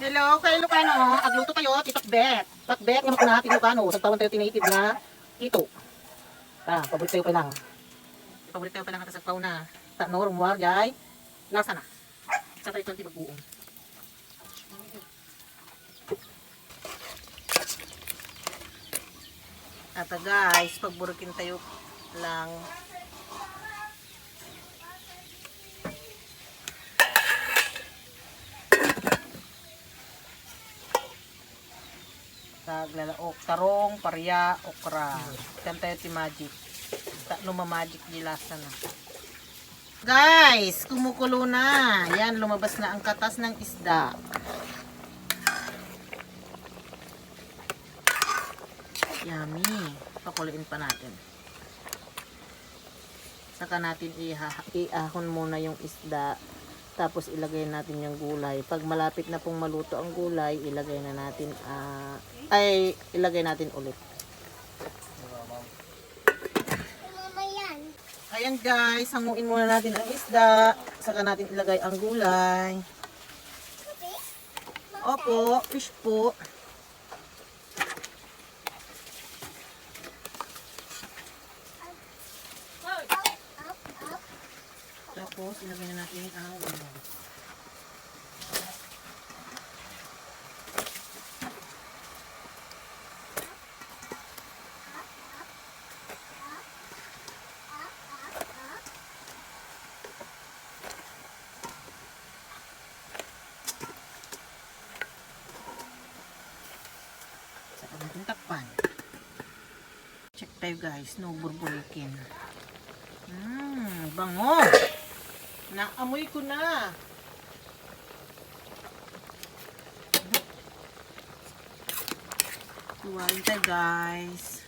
Hello, kay Ilocano. Agluto tayo, titakbet. Takbet, nga natin Ilocano. Sagtawan tayo tinative na ito. Paborit tayo pa lang. Paborit tayo pa lang at sagpaw na. Tanor, muwar, jay. Lasa na. Sa tayo ito magbuong. At guys, pagburukin tayo lang. Taglalaok, tarong, parya, okra. Yan tayo ti magic. Lumamagic dilasa na. Guys, kumukulo na. Yan, lumabas na ang katas ng isda. Yummy. Pakuluin pa natin. Saka natin iahon muna yung isda. Tapos ilagay natin yung gulay. Pag malapit na pong maluto ang gulay, ilagay na natin ilagay natin ulit. Ayan guys, hanguin muna natin ang isda. Saka natin ilagay ang gulay. Opo, fish po. Tapos ilagay na natin ang saka natin takpan. Check tayo guys, no burbulikin. Bango! Naamoy ko na. Tuwain tayo guys.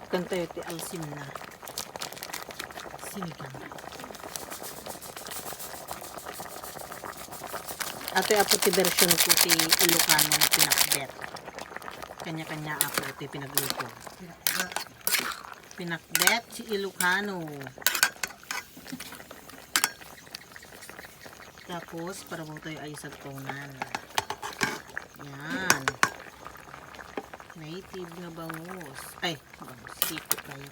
Kantayo ti alsim na sinigang. Ato apo ti version ko ti Ilocano na pinakbet. Kanya-kanya apo ti pinagluto. Pinakbet si Ilocano. Tapos para mo tayo ay sagtunan. Yan. Native na bangus. Ay, bangus. Siko tayo.